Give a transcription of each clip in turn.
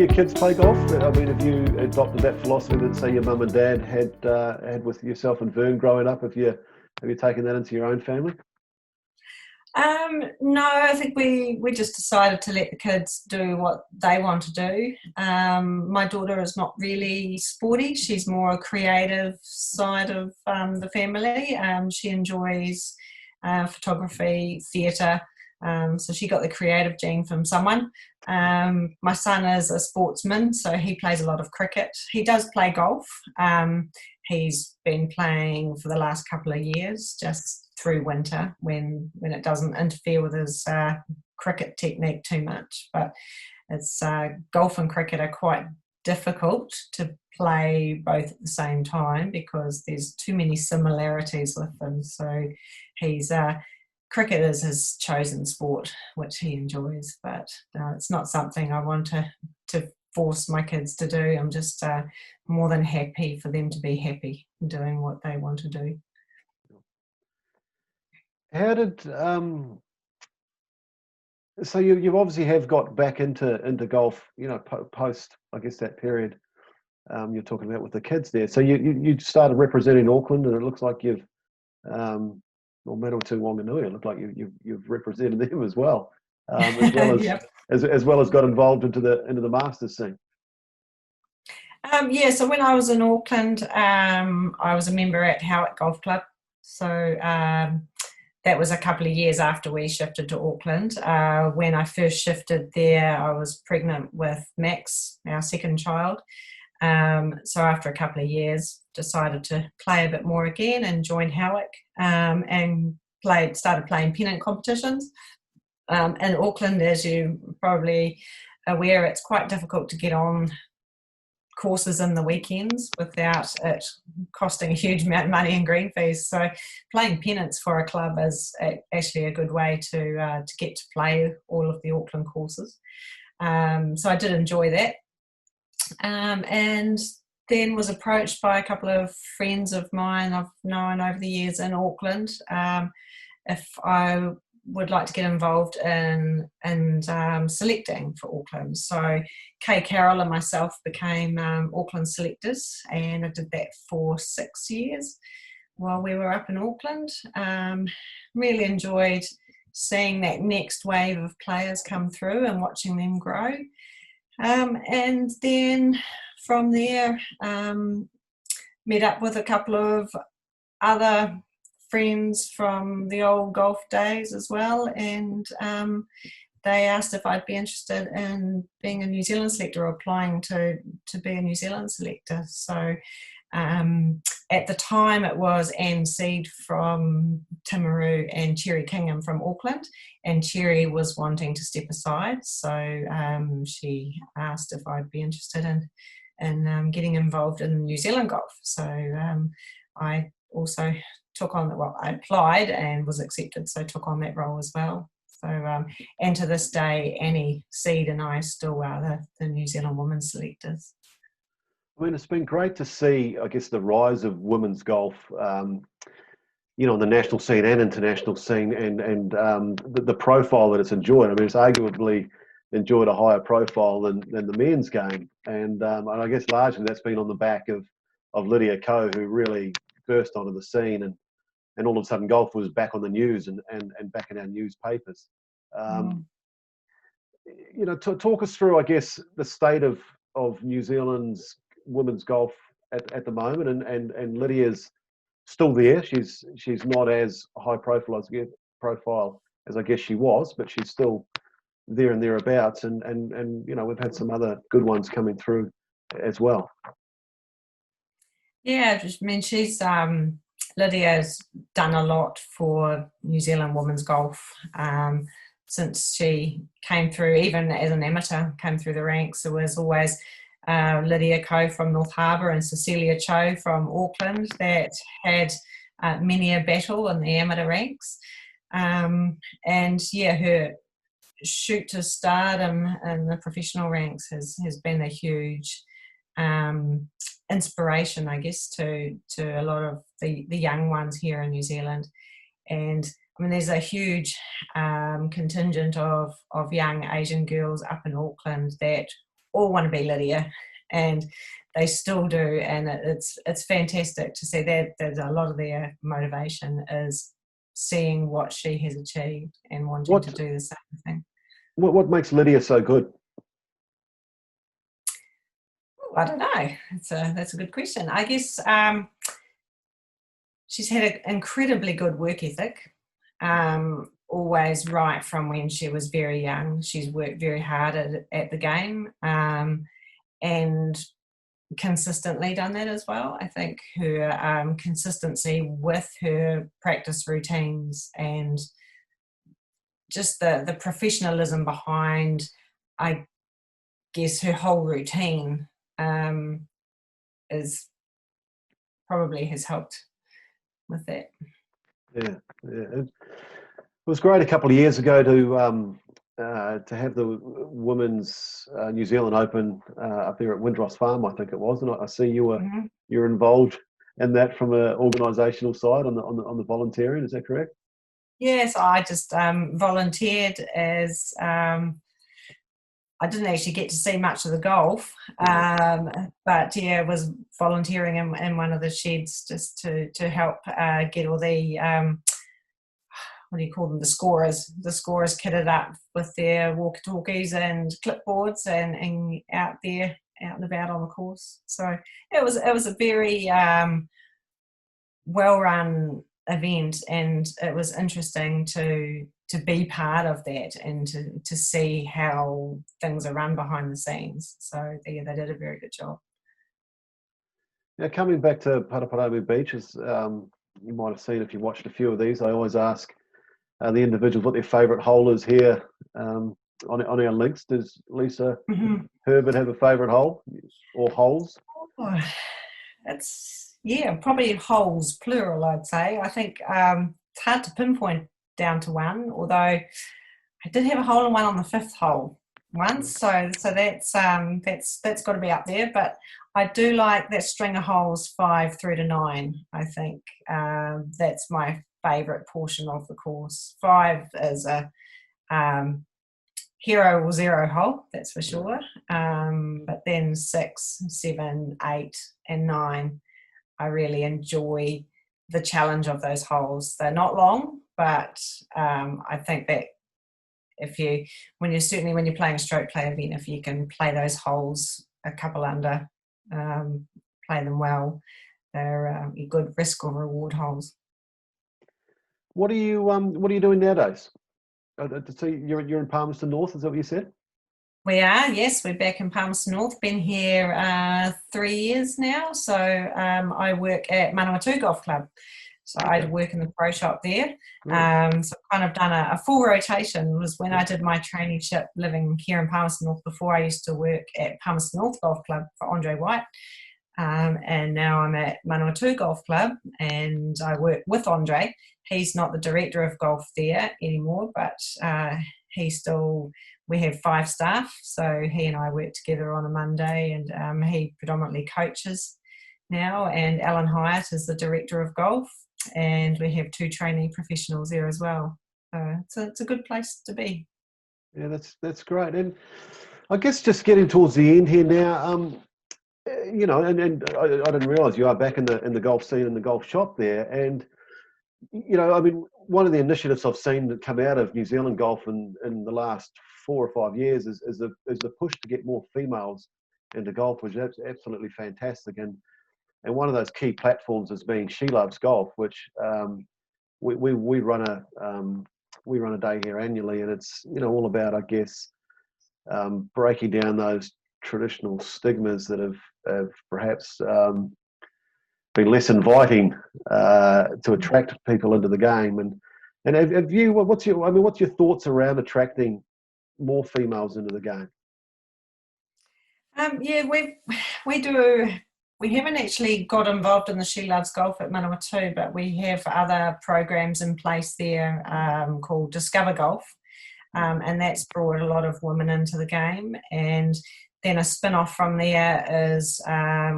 your kids play golf? I mean, have you adopted that philosophy that, say, your mum and dad had with yourself and Vern growing up? Have you taken that into your own family? No, I think we just decided to let the kids do what they want to do. My daughter is not really sporty. She's more a creative side of the family. She enjoys photography, theatre. So she got the creative gene from someone. My son is a sportsman, so he plays a lot of cricket. He does play golf. He's been playing for the last couple of years, just through winter when it doesn't interfere with his cricket technique too much. But it's golf and cricket are quite difficult to play both at the same time because there's too many similarities with them. So he's cricket is his chosen sport, which he enjoys, but it's not something I want to force my kids to do. I'm just more than happy for them to be happy doing what they want to do. How did so you obviously have got back into golf, post, I guess, that period you're talking about with the kids there. So you started representing Auckland, and it looks like you've well, Manawatu Wanganui, it looked like you've represented them as well, Yep. as well as got involved into the Masters scene. So when I was in Auckland, I was a member at Howick Golf Club. So that was a couple of years after we shifted to Auckland. When I first shifted there, I was pregnant with Max, our second child. So after a couple of years, decided to play a bit more again and joined Howick and started playing pennant competitions. In Auckland, as you probably aware, it's quite difficult to get on courses in the weekends without it costing a huge amount of money in green fees. So playing pennants for a club is actually a good way to get to play all of the Auckland courses. So I did enjoy that. And then was approached by a couple of friends of mine I've known over the years in Auckland if I would like to get involved in selecting for Auckland. So Kay Carroll and myself became Auckland selectors, and I did that for 6 years while we were up in Auckland. Really enjoyed seeing that next wave of players come through and watching them grow. And then from there, met up with a couple of other friends from the old golf days as well, and they asked if I'd be interested in being a New Zealand selector or applying to be a New Zealand selector. So at the time it was Anne Seed from Timaru and Cherry Kingham from Auckland, and Cherry was wanting to step aside, so she asked if I'd be interested in getting involved in New Zealand golf. So I also took on I applied and was accepted, so took on that role as well. So and to this day, Annie Seed and I still are the New Zealand women's selectors. I mean, it's been great to see, I guess, the rise of women's golf, on the national scene and international scene, and the profile that it's enjoyed. I mean, it's arguably enjoyed a higher profile than the men's game, and I guess largely that's been on the back of Lydia Ko, who really burst onto the scene, and all of a sudden golf was back on the news and back in our newspapers. Talk us through, I guess, the state of New Zealand's women's golf at the moment, and Lydia's still there. She's not as high profile as I guess she was, but she's still there and thereabouts, and we've had some other good ones coming through as well. Yeah, I mean, Lydia's done a lot for New Zealand women's golf since she came through, even as an amateur, came through the ranks. There was always Lydia Ko from North Harbour and Cecilia Cho from Auckland that had many a battle in the amateur ranks. And yeah, her shoot to stardom in the professional ranks has been a huge inspiration, I guess, to a lot of the young ones here in New Zealand. And I mean, there's a huge contingent of young Asian girls up in Auckland that all want to be Lydia, and they still do, and it's fantastic to see that. There's a lot of their motivation is seeing what she has achieved and wanting to do the same thing. What makes Lydia so good? I don't know. That's a good question. I guess she's had an incredibly good work ethic. Always right from when she was very young. She's worked very hard at the game, and consistently done that as well. I think her consistency with her practice routines and just the professionalism behind, I guess, her whole routine is probably has helped with that. Yeah. It was great a couple of years ago to have the Women's New Zealand Open up there at Windross Farm, I think it was, and I see you're involved in that from an organisational side on the volunteering. Is that correct? Yes, I just volunteered as. I didn't actually get to see much of the golf, but yeah, was volunteering in one of the sheds just to help get all the what do you call them, the scorers kitted up with their walkie-talkies and clipboards and out and about on the course. So it was a very well run event, and it was interesting to be part of that and to see how things are run behind the scenes. So they did a very good job. Now, coming back to Paraparaumu Beach, as you might have seen if you watched a few of these, I always ask the individuals what their favourite hole is here on our links. Does Lisa Herbert have a favourite hole or holes? Oh, it's probably holes, plural, I'd say. I think it's hard to pinpoint down to one, although I did have a hole in one on the fifth hole once, so that's got to be up there. But I do like that string of holes 5 through to 9. I think that's my favourite portion of the course. 5 is a hero or zero hole, that's for sure. But then 6, 7, 8, and 9, I really enjoy the challenge of those holes. They're not long, but I think that when you're playing a stroke play event, if you can play those holes a couple under, play them well, they're good risk or reward holes. What are you doing nowadays? So you're in Palmerston North, is that what you said? We are, yes. We're back in Palmerston North. Been here 3 years now. So I work at Manawatu Golf Club. So I work in the pro shop there. So I've kind of done a full rotation. Was when I did my traineeship living here in Palmerston North. Before, I used to work at Palmerston North Golf Club for Andre White. And now I'm at Manawatu Golf Club, and I work with Andre. He's not the director of golf there anymore, but we have 5 staff, so he and I work together on a Monday, and he predominantly coaches now, and Alan Hyatt is the director of golf, and we have 2 trainee professionals there as well. So it's a good place to be. Yeah, that's great. And I guess just getting towards the end here now, you know, and I didn't realise you are back in the golf scene and the golf shop there, and you know, I mean, one of the initiatives I've seen that come out of New Zealand golf in the last 4 or 5 years is the push to get more females into golf, which is absolutely fantastic. And one of those key platforms is being She Loves Golf, which we run a day here annually, and it's, you know, all about, I guess, breaking down those traditional stigmas that have perhaps been less inviting to attract people into the game. And have you, what's your thoughts around attracting more females into the game? Yeah, we do. We haven't actually got involved in the She Loves Golf at Manawatu, but we have other programs in place there called Discover Golf, and that's brought a lot of women into the game. And then a spin-off from there is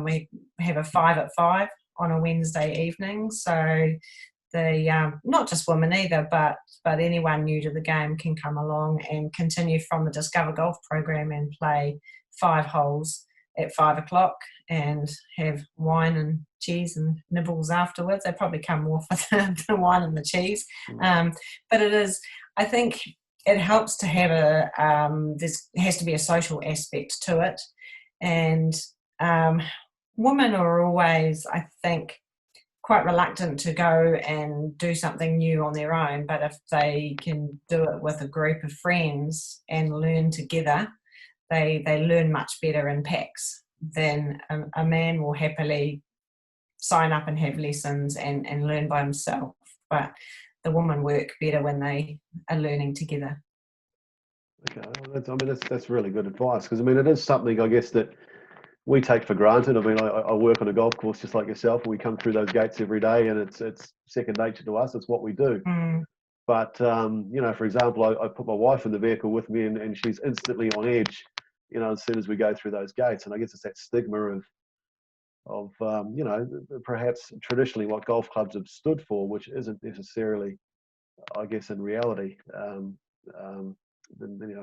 we have a 5 at 5 on a Wednesday evening. So the not just women either, but anyone new to the game can come along and continue from the Discover Golf program and play 5 holes at 5 o'clock and have wine and cheese and nibbles afterwards. They probably come more for the wine and the cheese. But it is, I think it helps to have there has to be a social aspect to it. And women are always, I think, quite reluctant to go and do something new on their own, but if they can do it with a group of friends and learn together, they learn much better in packs than a man will happily sign up and have lessons and learn by himself. But the women work better when they are learning together. Okay, well, that's really good advice, because it is something, I guess, that we take for granted. I work on a golf course just like yourself, and we come through those gates every day, and it's second nature to us. It's what we do. But for example, I put my wife in the vehicle with me, and she's instantly on edge, as soon as we go through those gates. And I guess it's that stigma of perhaps traditionally what golf clubs have stood for, which isn't necessarily, I guess, in reality,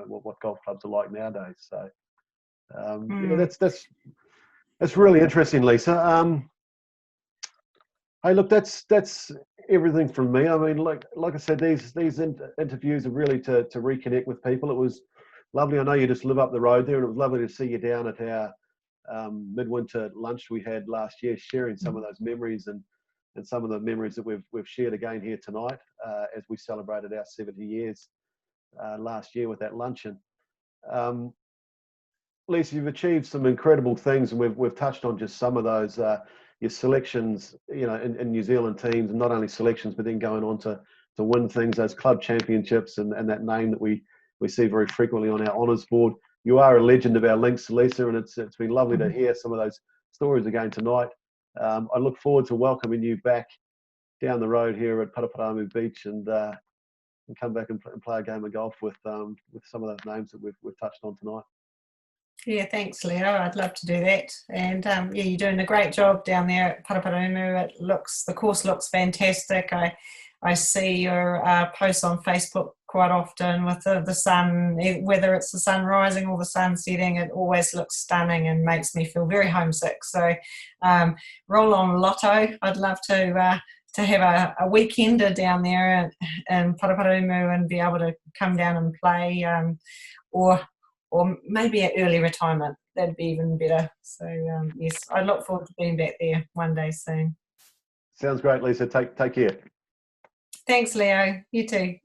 what golf clubs are like nowadays. So that's really interesting, Lisa. Hey, look, that's everything from me. Like I said, these interviews are really to reconnect with people. It was lovely. I know you just live up the road there, and it was lovely to see you down at our midwinter lunch we had last year, sharing some of those memories and some of the memories that we've shared again here tonight as we celebrated our 70 years last year with that luncheon. Lisa, you've achieved some incredible things, and we've touched on just some of those. Your selections, in New Zealand teams, and not only selections, but then going on to win things, those club championships, and that name that we see very frequently on our honours board. You are a legend of our links, Lisa, and it's been lovely to hear some of those stories again tonight. I look forward to welcoming you back down the road here at Paraparaumu Beach, and come back and play a game of golf with some of those names that we've touched on tonight. Yeah, thanks, Leo. I'd love to do that. And you're doing a great job down there at Paraparaumu. The course looks fantastic. I see your posts on Facebook quite often with the sun, whether it's the sun rising or the sun setting. It always looks stunning and makes me feel very homesick. So roll on Lotto. I'd love to have a weekender down there in Paraparaumu and be able to come down and play, or maybe an early retirement. That'd be even better. So yes, I look forward to being back there one day soon. Sounds great, Lisa. Take care. Thanks, Leo. You too.